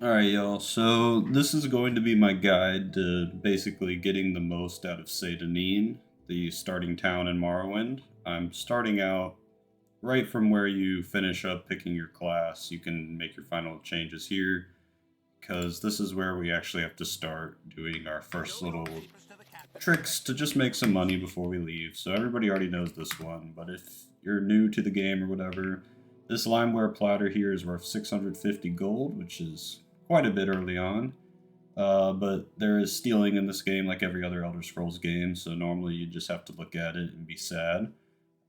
Alright, y'all, so this is going to be my guide to basically getting the most out of Seyda Neen, the starting town in Morrowind. I'm starting out right from where you finish up picking your class. You can make your final changes here, because this is where we actually have to start doing our first little tricks to just make some money before we leave. So everybody already knows this one, but if you're new to the game or whatever, this limeware platter here is worth 650 gold, which is quite a bit early on. But there is stealing in this game like every other Elder Scrolls game, so normally you just have to look at it and be sad.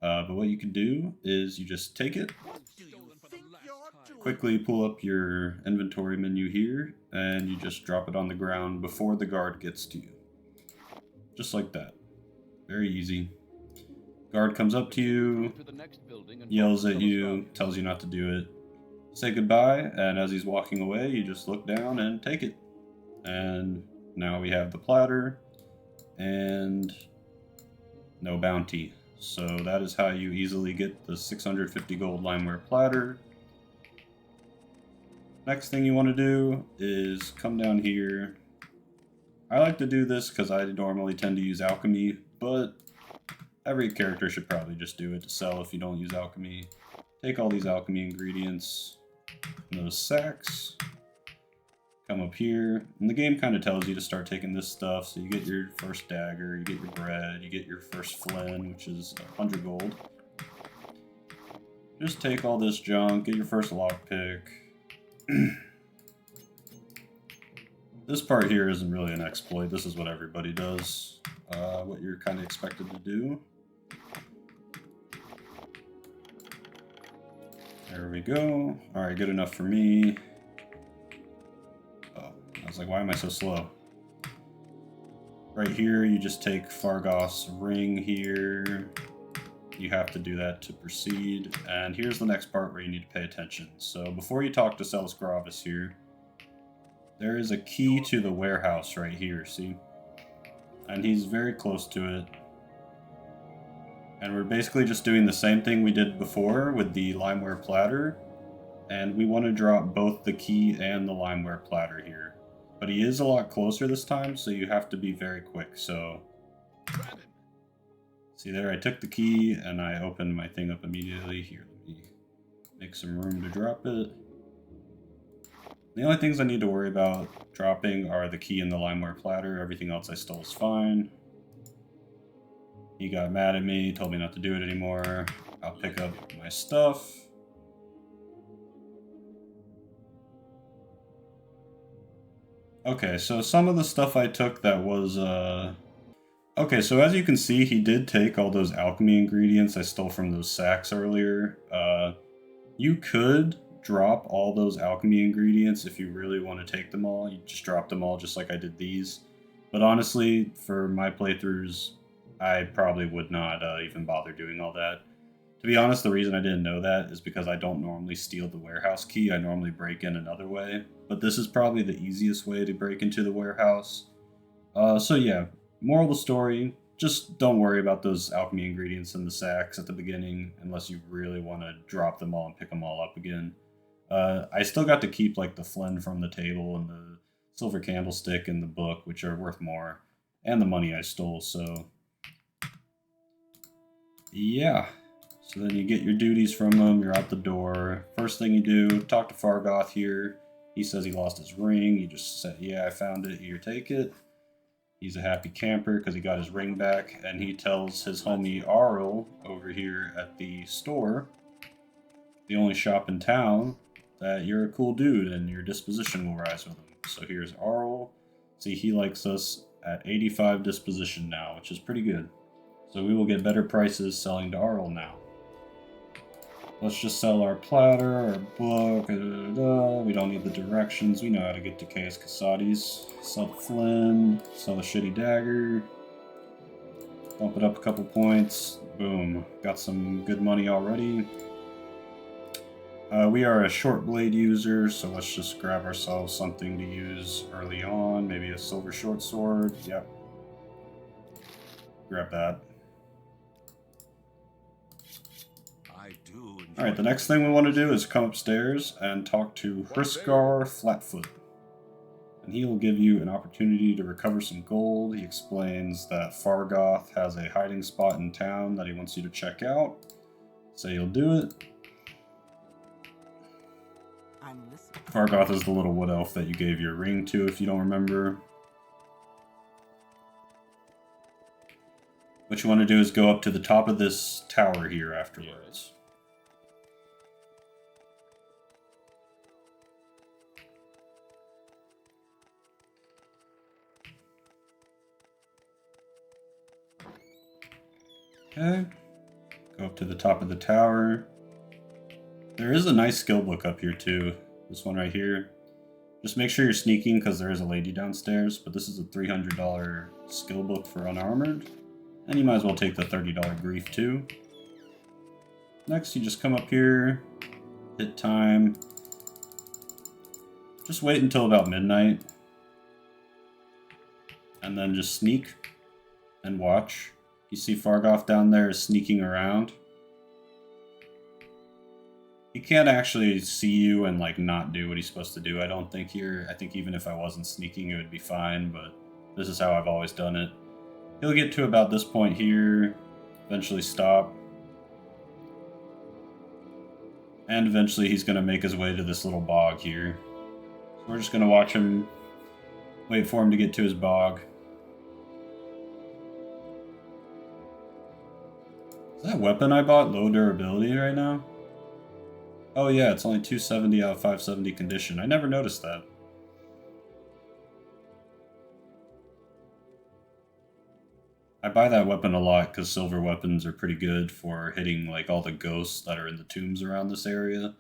But what you can do is you just take it, quickly pull up your inventory menu here, and you just drop it on the ground before the guard gets to you. Just like that. Very easy. Guard comes up to you, yells at you, tells you not to do it. Say goodbye, and as he's walking away, you just look down and take it. And now we have the platter, and no bounty. So that is how you easily get the 650 gold limeware platter. Next thing you want to do is come down here. I like to do this because I normally tend to use alchemy, but every character should probably just do it to sell if you don't use alchemy. Take all these alchemy ingredients in those sacks, come up here, and the game kind of tells you to start taking this stuff. So you get your first dagger, you get your bread, you get your first flint, which is 100 gold. Just take all this junk, get your first lockpick. This part here isn't really an exploit, this is what everybody does, what you're kind of expected to do. There we go. Alright, good enough for me. Oh, I was like, why am I so slow? Right here, you just take Fargoth's ring here. You have to do that to proceed. And here's the next part where you need to pay attention. So before you talk to Celis Gravis here, there is a key to the warehouse right here, see? And he's very close to it. And we're basically just doing the same thing we did before with the limeware platter. And we want to drop both the key and the limeware platter here. But he is a lot closer this time, so you have to be very quick. So, see there, I took the key and I opened my thing up immediately. Here, let me make some room to drop it. The only things I need to worry about dropping are the key and the limeware platter. Everything else I stole is fine. He got mad at me, told me not to do it anymore. I'll pick up my stuff. Okay, so some of the stuff I took that was, Okay, so as you can see, he did take all those alchemy ingredients I stole from those sacks earlier. You could drop all those alchemy ingredients if you really want to take them all. You just drop them all just like I did these. But honestly, for my playthroughs, I probably would not even bother doing all that. To be honest, the reason I didn't know that is because I don't normally steal the warehouse key. I normally break in another way. But this is probably the easiest way to break into the warehouse. So yeah, moral of the story, just don't worry about those alchemy ingredients in the sacks at the beginning unless you really want to drop them all and pick them all up again. I still got to keep like the flint from the table and the silver candlestick and the book, which are worth more, and the money I stole, so yeah. So then you get your duties from them, you're out the door. First thing you do, talk to Fargoth here. He says he lost his ring. You just said, yeah, I found it, here, take it. He's a happy camper because he got his ring back, and he tells his homie Arl over here at the store, the only shop in town, that you're a cool dude and your disposition will rise with him. So here's Arl. See, he likes us at 85 disposition now, which is pretty good. So we will get better prices selling to Arl now. Let's just sell our platter, our book, we don't need the directions, we know how to get to Chaos Casades. Sell the flint, sell the shitty dagger, bump it up a couple points, boom, got some good money already. We are a short blade user, so let's just grab ourselves something to use early on, maybe a silver short sword, yep. Grab that. Alright, the next thing we want to do is come upstairs and talk to Hrisgar Flatfoot. and he will give you an opportunity to recover some gold. He explains that Fargoth has a hiding spot in town that he wants you to check out. So you'll do it. Fargoth is the little wood elf that you gave your ring to, if you don't remember. What you want to do is go up to the top of this tower here afterwards. Okay. Go up to the top of the tower. There is a nice skill book up here too. This one right here. Just make sure you're sneaking because there is a lady downstairs, but this is a $300 skill book for unarmored. And you might as well take the $30 grief too. Next, you just come up here, hit time. Just wait until about midnight. And then just sneak and watch. You see Fargoth down there is sneaking around. He can't actually see you and like not do what he's supposed to do, I don't think here. I think even if I wasn't sneaking it would be fine, but this is how I've always done it. He'll get to about this point here, eventually stop. And eventually he's going to make his way to this little bog here. So we're just going to watch him, wait for him to get to his bog. Is that weapon I bought low durability right now? Oh yeah, it's only 270 out of 570 condition. I never noticed that. I buy that weapon a lot because silver weapons are pretty good for hitting like all the ghosts that are in the tombs around this area.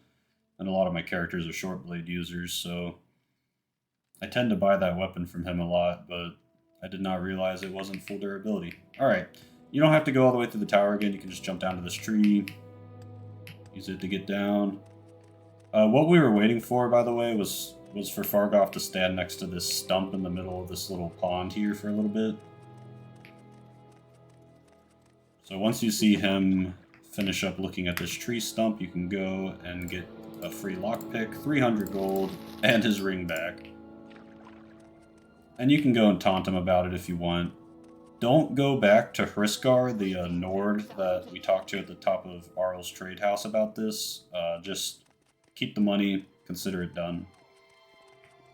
And a lot of my characters are short blade users, so I tend to buy that weapon from him a lot, but I did not realize it wasn't full durability. Alright, you don't have to go all the way through the tower again, you can just jump down to this tree. Use it to get down. What we were waiting for, by the way, was for Fargoth to stand next to this stump in the middle of this little pond here for a little bit. So once you see him finish up looking at this tree stump, you can go and get a free lockpick, 300 gold, and his ring back. And you can go and taunt him about it if you want. Don't go back to Hrisgar, the Nord that we talked to at the top of Arl's Trade House about this. Just keep the money, consider it done.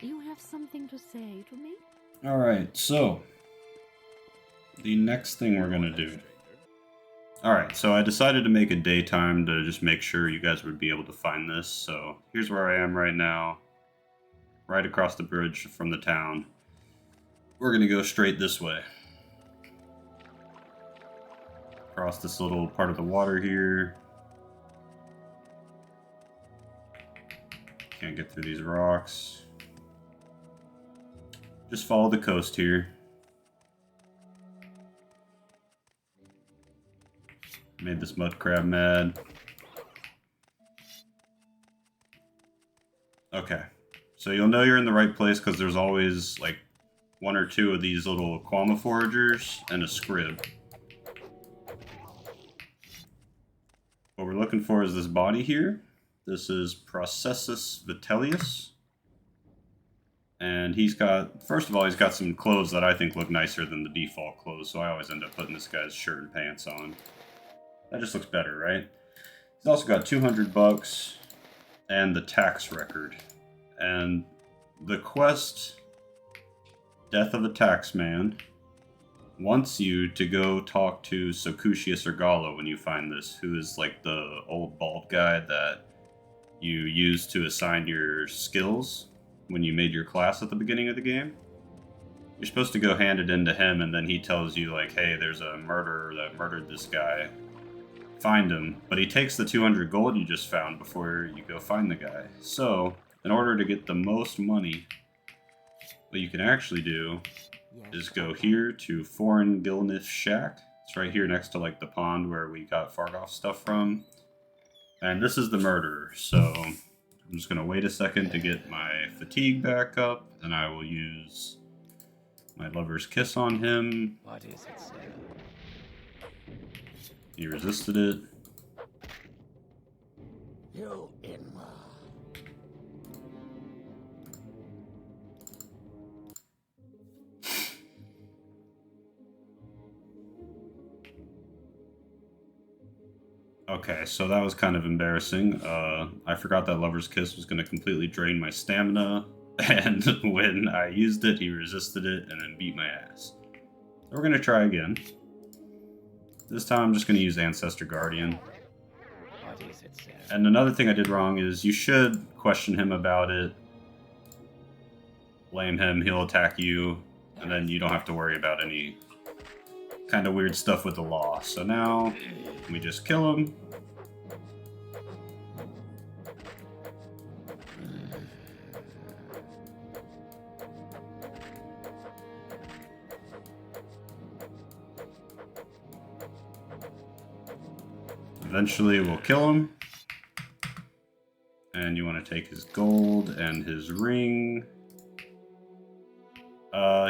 You have something to say to me? Alright, so the next thing we're going to do. Alright, so I decided to make a daytime to just make sure you guys would be able to find this. So here's where I am right now, right across the bridge from the town. We're going to go straight this way. Across this little part of the water here. Can't get through these rocks. Just follow the coast here. Made this mud crab mad. Okay. So you'll know you're in the right place because there's always like one or two of these little Aquama foragers and a scrib. What we're looking for is this body here. This is Processus Vitellius. And he's got, first of all, he's got some clothes that I think look nicer than the default clothes, so I always end up putting this guy's shirt and pants on. That just looks better, right? He's also got 200 bucks and the tax record. And the quest, Death of a Taxman, wants you to go talk to Socucius or Gala when you find this, who is like the old bald guy that you used to assign your skills when you made your class at the beginning of the game. You're supposed to go hand it in to him, and then he tells you, like, hey, there's a murderer that murdered this guy. Find him. But he takes the 200 gold you just found before you go find the guy. So, in order to get the most money, what you can actually do is go here to Foreign Gilnith Shack. It's right here next to, like, the pond where we got Fargoth stuff from. And this is the murderer, so I'm just going to wait a second to get my fatigue back up, and I will use my lover's kiss on him. What is it, Seyda? He resisted it. You in Okay, so that was kind of embarrassing. I forgot that Lover's Kiss was going to completely drain my stamina, and when I used it, he resisted it and then beat my ass. So we're going to try again. This time I'm just going to use Ancestor Guardian. What is it, sir? And another thing I did wrong is you should question him about it. Blame him, he'll attack you, and then you don't have to worry about any kind of weird stuff with the law. So now we just kill him. Eventually we'll kill him. And you want to take his gold and his ring.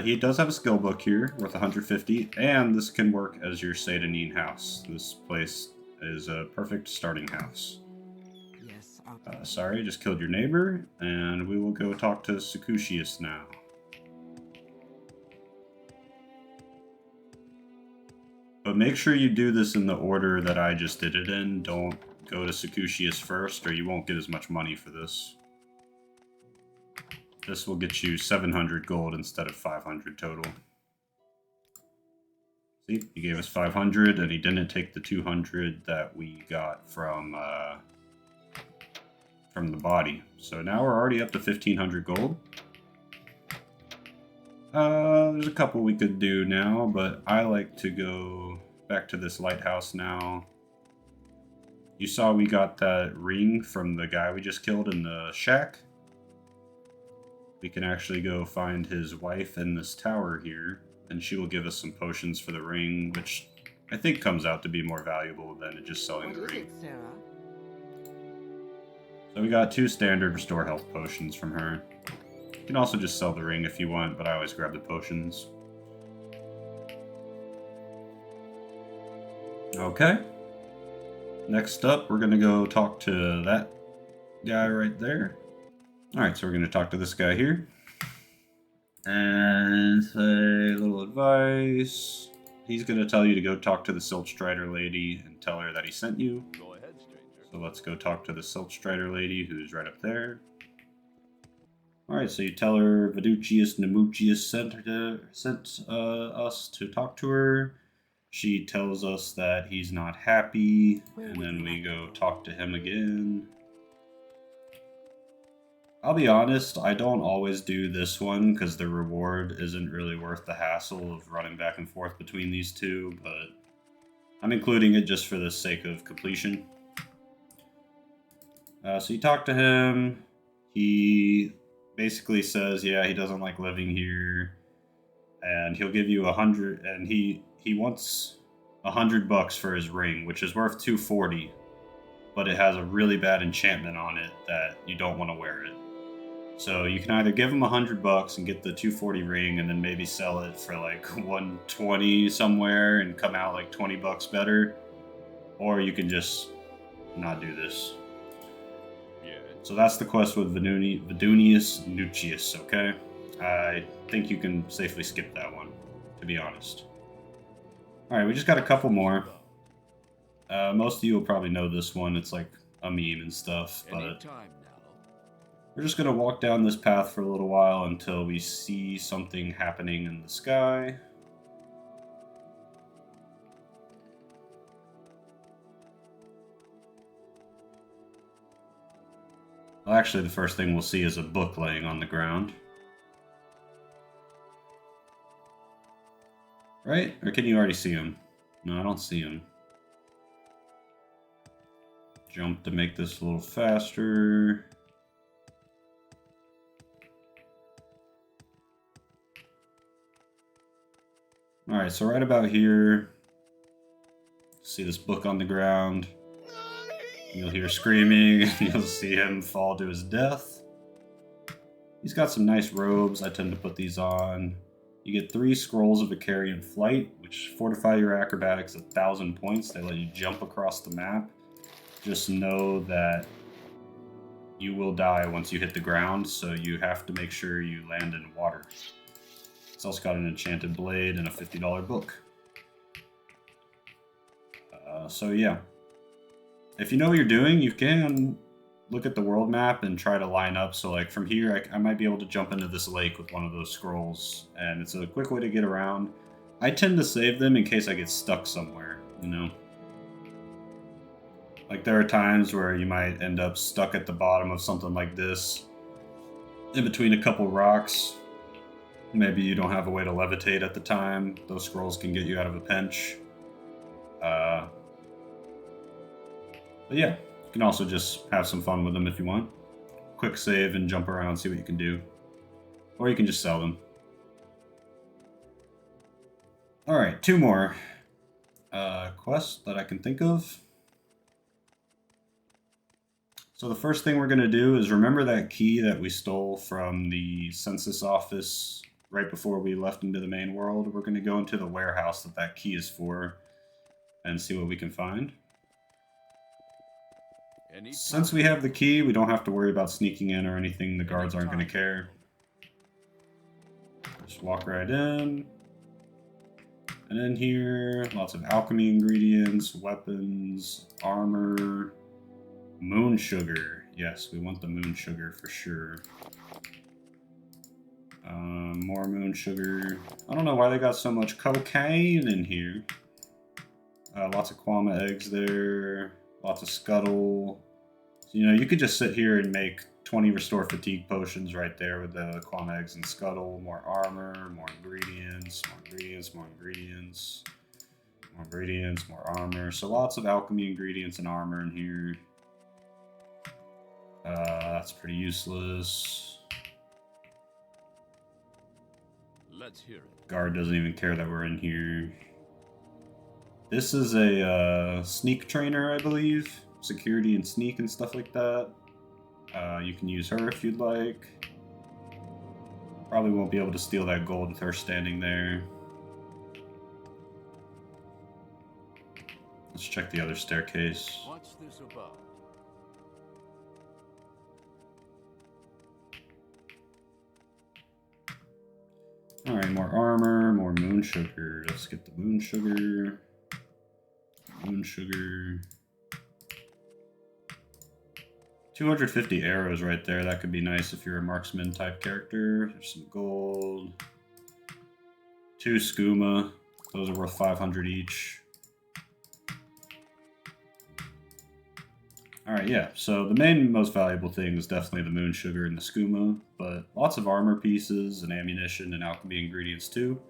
He does have a skill book here worth 150, and this can work as your Seyda Neen house. This place is a perfect starting house. Yes, Sorry, just killed your neighbor, and we will go talk to Nuccius now. But make sure you do this in the order that I just did it in. Don't go to Nuccius first, or you won't get as much money for this. This will get you 700 gold instead of 500 total. See, he gave us 500, and he didn't take the 200 that we got from the body. So now we're already up to 1500 gold. There's a couple we could do now, but I like to go back to this lighthouse now. You saw we got that ring from the guy we just killed in the shack. We can actually go find his wife in this tower here, and she will give us some potions for the ring, which I think comes out to be more valuable than just selling the ring. Sarah? So we got 2 standard restore health potions from her. You can also just sell the ring if you want, but I always grab the potions. Okay. Next up, we're going to go talk to that guy right there. Alright, so we're going to talk to this guy here. And say a little advice. He's going to tell you to go talk to the Siltstrider lady and tell her that he sent you. Go ahead, stranger. So let's go talk to the Siltstrider lady who's right up there. Alright, so you tell her Vodunius Nuccius sent us to talk to her. She tells us that he's not happy, and then we go talk to him again. I'll be honest, I don't always do this one because the reward isn't really worth the hassle of running back and forth between these two, but I'm including it just for the sake of completion. So you talk to him. He basically says, yeah, he doesn't like living here, and he'll give you 100, and he wants $100 for his ring, which is worth 240, but it has a really bad enchantment on it that you don't want to wear it. So you can either give him $100 and get the 240 ring, and then maybe sell it for like 120 somewhere and come out like $20 better, or you can just not do this. Yeah. So that's the quest with Vodunius Nuccius, okay? I think you can safely skip that one, to be honest. Alright, we just got a couple more. Most of you will probably know this one. It's like a meme and stuff, but Anytime now. we're just going to walk down this path for a little while until we see something happening in the sky. Well, actually, the first thing we'll see is a book laying on the ground. Right? Or can you already see him? No, I don't see him. Jump to make this a little faster. Alright, so right about here, see this book on the ground. You'll hear screaming, and you'll see him fall to his death. He's got some nice robes. I tend to put these on. You get 3 scrolls of Icarian Flight, which fortify your acrobatics 1,000 points. They let you jump across the map. Just know that you will die once you hit the ground, so you have to make sure you land in water. It's also got an enchanted blade and a $50 book. So yeah. if you know what you're doing, you can look at the world map and try to line up. So like from here, I might be able to jump into this lake with one of those scrolls, and it's a quick way to get around. I tend to save them in case I get stuck somewhere, you know? Like there are times where you might end up stuck at the bottom of something like this, in between a couple rocks. Maybe you don't have a way to levitate at the time. Those scrolls can get you out of a pinch. But yeah, you can also just have some fun with them if you want. Quick save and jump around, see what you can do. Or you can just sell them. Alright, 2 more quests that I can think of. So the first thing we're going to do is remember that key that we stole from the Census Office right before we left into the main world. We're going to go into the warehouse that key is for and see what we can find. Since we have the key, we don't have to worry about sneaking in or anything. The guards aren't going to care. Just walk right in. And in here, lots of alchemy ingredients, weapons, armor, moon sugar. Yes, we want the moon sugar for sure. More moon sugar. I don't know why they got so much cocaine in here. Lots of Kwama eggs there. Lots of scuttle. So, you know, you could just sit here and make 20 restore fatigue potions right there with the Kwama eggs and scuttle. More armor, more ingredients, more ingredients, more ingredients. More ingredients, more armor. So lots of alchemy ingredients and armor in here. That's pretty useless. Let's hear it. Guard doesn't even care that we're in here. This is a sneak trainer, I believe. Security and sneak and stuff like that. You can use her if you'd like. Probably won't be able to steal that gold with her standing there. Let's check the other staircase. What's this about? Alright, more armor, more moon sugar. Let's get the moon sugar. Moon sugar. 250 arrows right there. That could be nice if you're a marksman type character. There's some gold. 2 skooma. Those are worth 500 each. Alright, yeah. So the main most valuable thing is definitely the moon sugar and the skooma, but lots of armor pieces and ammunition and alchemy ingredients too.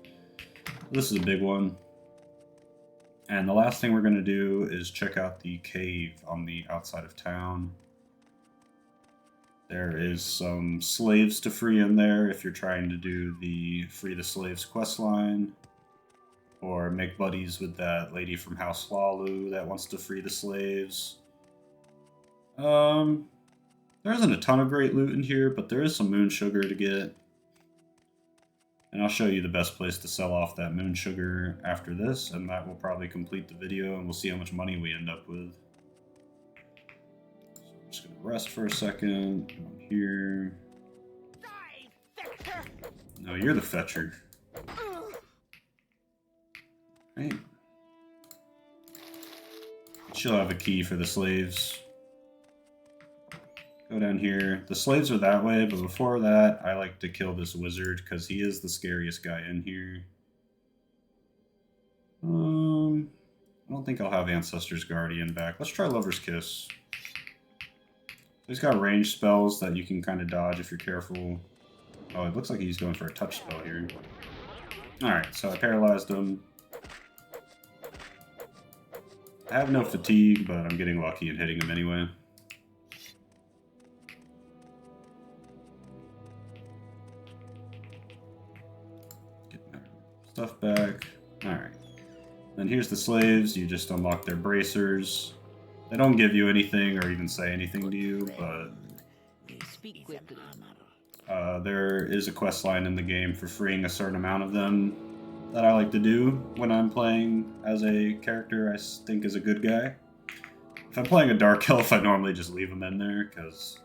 This is a big one. And the last thing we're going to do is check out the cave on the outside of town. There is some slaves to free in there if you're trying to do the Free the Slaves questline. Or make buddies with that lady from House Lalu that wants to free the slaves. There isn't a ton of great loot in here, but there is some moon sugar to get. And I'll show you the best place to sell off that moon sugar after this, and that will probably complete the video, and we'll see how much money we end up with. So I'm just going to rest for a second. Come on here. No, you're the fetcher. Right. She'll have a key for the slaves. Go down here. The slaves are that way, but before that, I like to kill this wizard because he is the scariest guy in here. I don't think I'll have Ancestor's Guardian back. Let's try Lover's Kiss. He's got range spells that you can kind of dodge if you're careful. Oh, it looks like he's going for a touch spell here. Alright, so I paralyzed him. I have no fatigue, but I'm getting lucky and hitting him anyway. Stuff back. Alright. Then here's the slaves. You just unlock their bracers. They don't give you anything or even say anything to you, but Speak quickly. there is a quest line in the game for freeing a certain amount of them that I like to do when I'm playing as a character I think is a good guy. If I'm playing a Dark Elf, I normally just leave them in there, because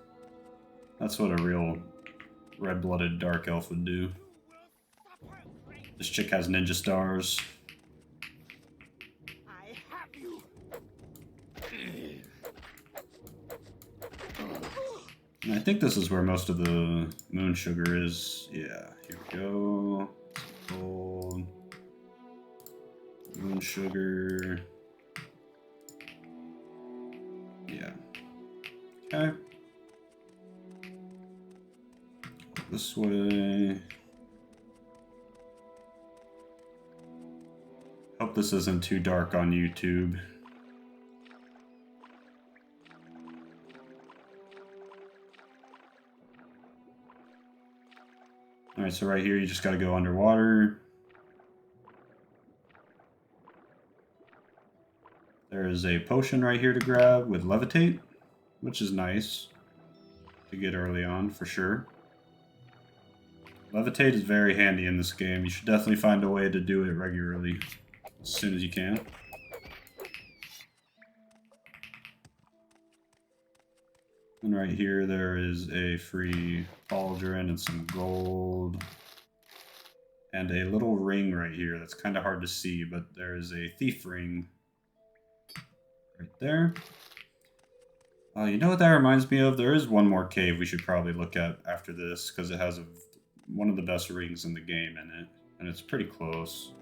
that's what a real red-blooded Dark Elf would do. This chick has ninja stars. I have you. And I think this is where most of the moon sugar is. Yeah, here we go. Gold. Moon sugar. Yeah. Okay. This way. Hope this isn't too dark on YouTube. Alright, so right here you just gotta go underwater. There is a potion right here to grab with levitate, which is nice to get early on for sure. Levitate is very handy in this game. You should definitely find a way to do it regularly as soon as you can. And right here there is a free pauldron and some gold. And a little ring right here that's kind of hard to see, but there is a thief ring right there. You know what that reminds me of? There is one more cave we should probably look at after this, because it has one of the best rings in the game in it, and it's pretty close.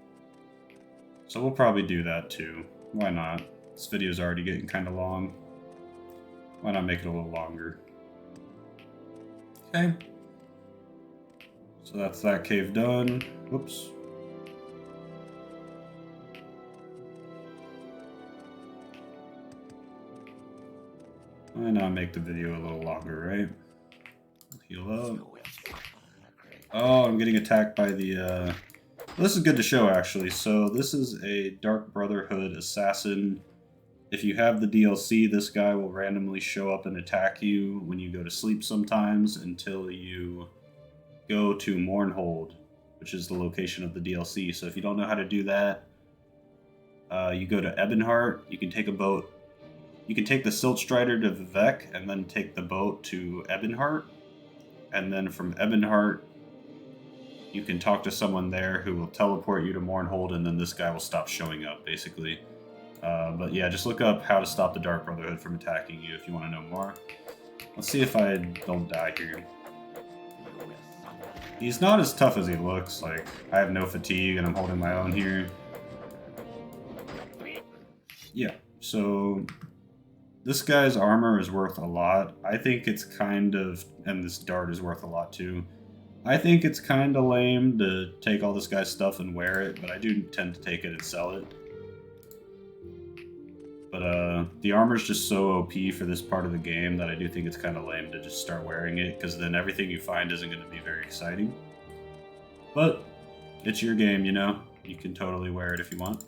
So we'll probably do that too. Why not? This video is already getting kind of long. Why not make it a little longer? Okay. So that's that cave done. Whoops. Why not make the video a little longer, right? Heal up. Oh, I'm getting attacked by the, This is good to show, actually. So this is a Dark Brotherhood assassin. If you have the DLC, this guy will randomly show up and attack you when you go to sleep sometimes until you go to Mournhold, which is the location of the DLC. So if you don't know how to do that, you go to Ebonheart. You can take a boat. You can take the Silt Strider to Vivec and then take the boat to Ebonheart. And then from Ebonheart, you can talk to someone there who will teleport you to Mournhold, and then this guy will stop showing up, basically. But yeah, just look up how to stop the Dark Brotherhood from attacking you if you want to know more. Let's see if I don't die here. He's not as tough as he looks. Like, I have no fatigue and I'm holding my own here. Yeah, so this guy's armor is worth a lot. I think it's kind of, and this dart is worth a lot too. I think it's kind of lame to take all this guy's stuff and wear it, but I do tend to take it and sell it. But the armor's just so OP for this part of the game that I do think it's kind of lame to just start wearing it, because then everything you find isn't going to be very exciting. But it's your game, you know? You can totally wear it if you want.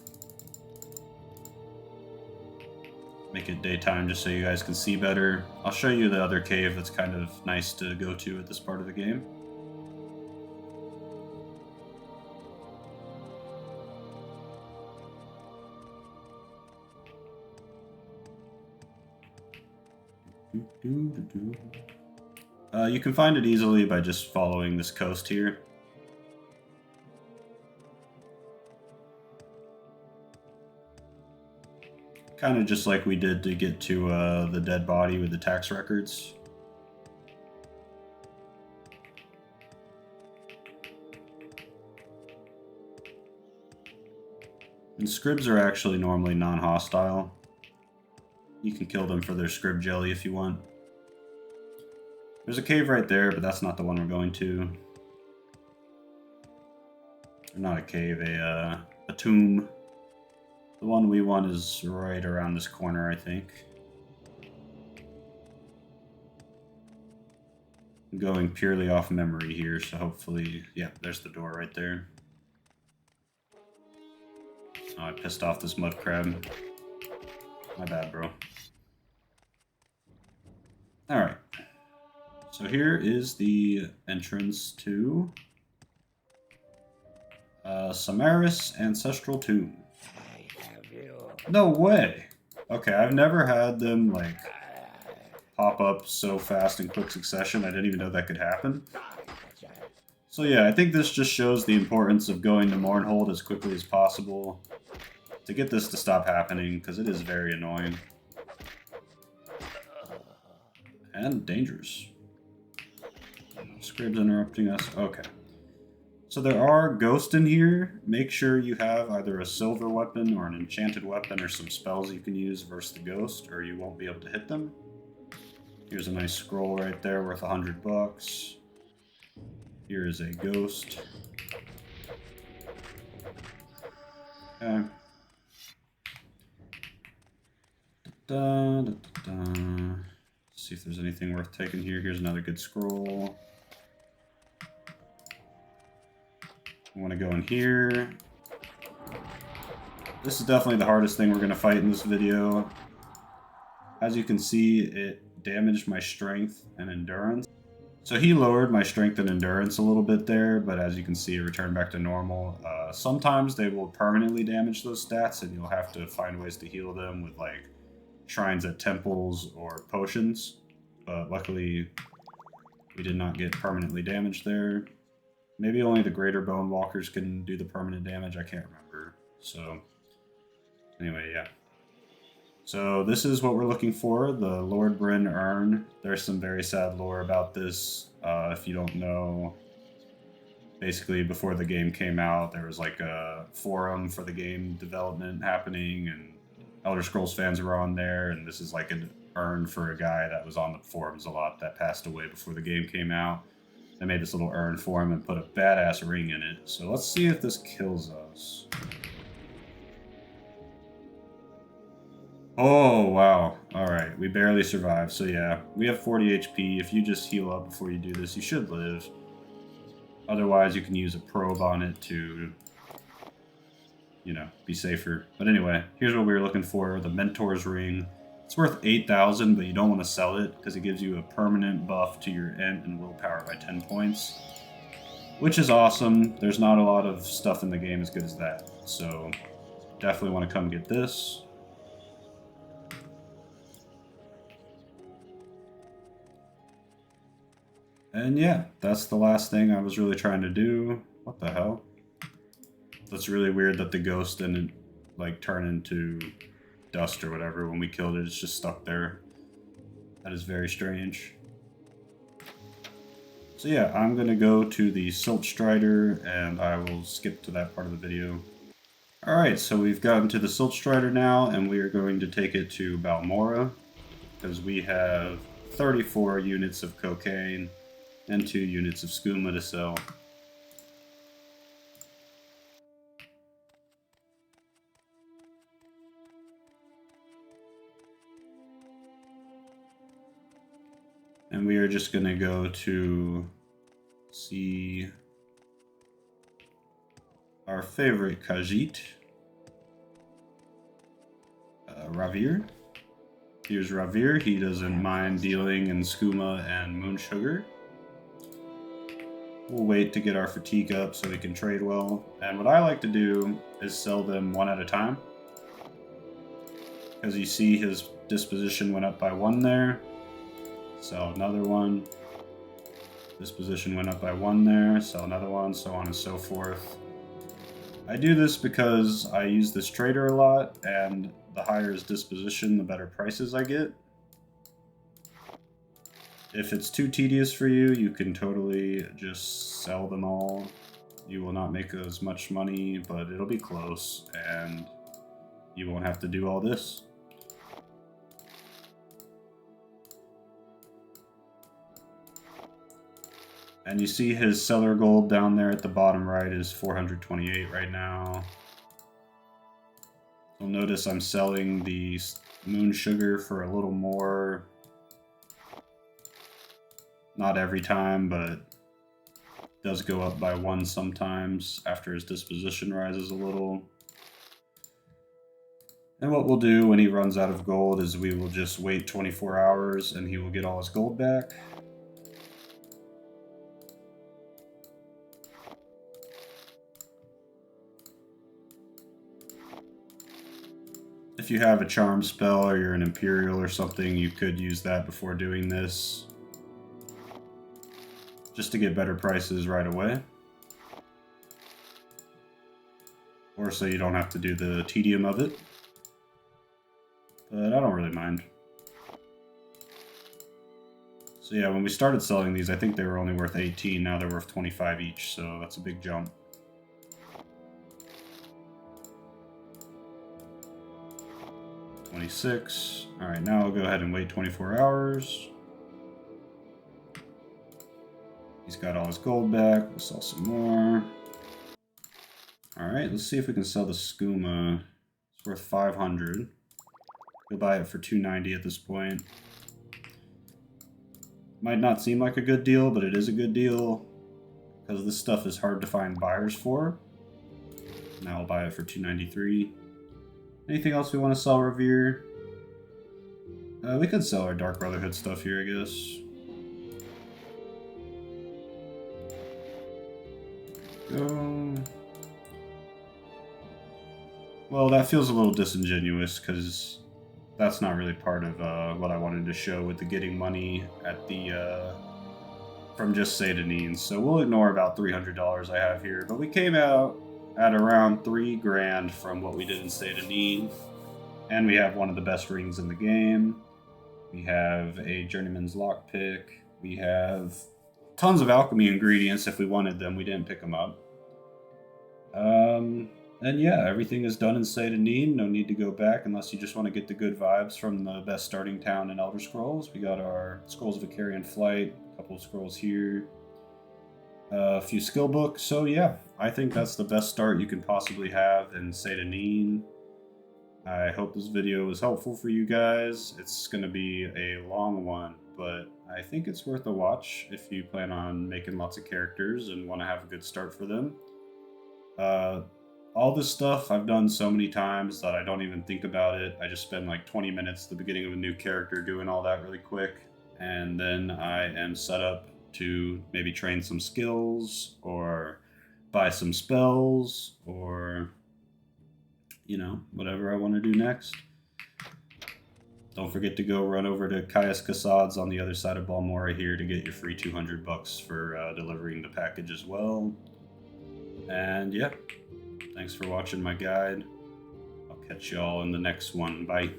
Make it daytime just so you guys can see better. I'll show you the other cave that's kind of nice to go to at this part of the game. You can find it easily by just following this coast here. Kind of just like we did to get to the dead body with the tax records. And scribs are actually normally non-hostile. You can kill them for their scrib jelly if you want. There's a cave right there, but that's not the one we're going to. Or not a cave, a tomb. The one we want is right around this corner, I think. I'm going purely off memory here, so hopefully... Yeah, there's the door right there. Oh, I pissed off this mud crab. My bad, bro. Alright. So here is the entrance to Samaris Ancestral Tomb. No way! Okay, I've never had them, like, pop up so fast in quick succession. I didn't even know that could happen. So yeah, I think this just shows the importance of going to Mournhold as quickly as possible to get this to stop happening, because it is very annoying. And dangerous. Scrib's interrupting us. Okay. So there are ghosts in here. Make sure you have either a silver weapon or an enchanted weapon or some spells you can use versus the ghost, or you won't be able to hit them. Here's a nice scroll right there worth $100. Here is a ghost. Okay. Let's see if there's anything worth taking here. Here's another good scroll. I want to go in here. This is definitely the hardest thing we're going to fight in this video. As you can see, it damaged my strength and endurance. So he lowered my strength and endurance a little bit there, but as you can see, it returned back to normal. Sometimes they will permanently damage those stats, and you'll have to find ways to heal them with like shrines at temples or potions. But luckily, we did not get permanently damaged there. Maybe only the greater bone walkers can do the permanent damage. I can't remember. So anyway, yeah. So this is what we're looking for, the Lord Bryn urn. There's some very sad lore about this. If you don't know, basically before the game came out, there was like a forum for the game development happening, and Elder Scrolls fans were on there, and this is like an urn for a guy that was on the forums a lot that passed away before the game came out. They made this little urn for him and put a badass ring in it. So let's see if this kills us. Oh, wow. Alright, we barely survived. So yeah, we have 40 HP. If you just heal up before you do this, you should live. Otherwise, you can use a probe on it to, you know, be safer. But anyway, here's what we were looking for, the Mentor's Ring. It's worth 8,000, but you don't want to sell it because it gives you a permanent buff to your int and willpower by 10 points. Which is awesome. There's not a lot of stuff in the game as good as that. So definitely want to come get this. And yeah, that's the last thing I was really trying to do. What the hell? That's really weird that the ghost didn't like turn into dust or whatever when we killed it. It's just stuck there. That is very strange. So yeah, I'm gonna go to the Silt Strider and I will skip to that part of the video. Alright, so we've gotten to the Silt Strider now, and we are going to take it to Balmora because we have 34 units of cocaine and 2 units of skooma to sell. And we are just going to go to see our favorite Khajiit, Ravir. Here's Ravir. He doesn't mind dealing in skooma and moon sugar. We'll wait to get our fatigue up so we can trade well. And what I like to do is sell them one at a time. Because you see his disposition went up by 1 there. Sell another one. This position went up by 1 there. Sell another one, so on and so forth. I do this because I use this trader a lot, and the higher his disposition, the better prices I get. If it's too tedious for you, you can totally just sell them all. You will not make as much money, but it'll be close, and you won't have to do all this. And you see his seller gold down there at the bottom right is 428 right now. You'll notice I'm selling the moon sugar for a little more. Not every time, but it does go up by 1 sometimes after his disposition rises a little. And what we'll do when he runs out of gold is we will just wait 24 hours and he will get all his gold back. If you have a charm spell or you're an Imperial or something, you could use that before doing this. Just to get better prices right away. Or so you don't have to do the tedium of it. But I don't really mind. So yeah, when we started selling these, I think they were only worth 18. Now they're worth 25 each, so that's a big jump. $26. Alright, now I'll go ahead and wait 24 hours. He's got all his gold back. We'll sell some more. Alright, let's see if we can sell the skooma. It's worth 500. We'll buy it for 290 at this point. Might not seem like a good deal, but it is a good deal. Because this stuff is hard to find buyers for. Now I'll buy it for 293. Anything else we want to sell, Revere? We could sell our Dark Brotherhood stuff here, I guess. Go. Well, that feels a little disingenuous, because that's not really part of what I wanted to show with the getting money at the from just Seyda Neen. So we'll ignore about $300 I have here, but we came out at around 3 grand from what we did in Seyda Neen, and we have one of the best rings in the game. We have a Journeyman's Lockpick. We have tons of alchemy ingredients if we wanted them. We didn't pick them up. And yeah, everything is done in Seyda Neen. No need to go back unless you just want to get the good vibes from the best starting town in Elder Scrolls. We got our Scrolls of Icarian Flight, a couple of scrolls here, a few skill books. So yeah, I think that's the best start you can possibly have in Seyda Neen. I hope this video was helpful for you guys. It's going to be a long one, but I think it's worth a watch if you plan on making lots of characters and want to have a good start for them. All this stuff I've done so many times that I don't even think about it. I just spend like 20 minutes at the beginning of a new character doing all that really quick, and then I am set up to maybe train some skills or buy some spells or, you know, whatever I want to do next. Don't forget to go run over to Caius Cassad's on the other side of Balmora here to get your free 200 bucks for delivering the package as well. And yeah, thanks for watching my guide. I'll catch y'all in the next one. Bye.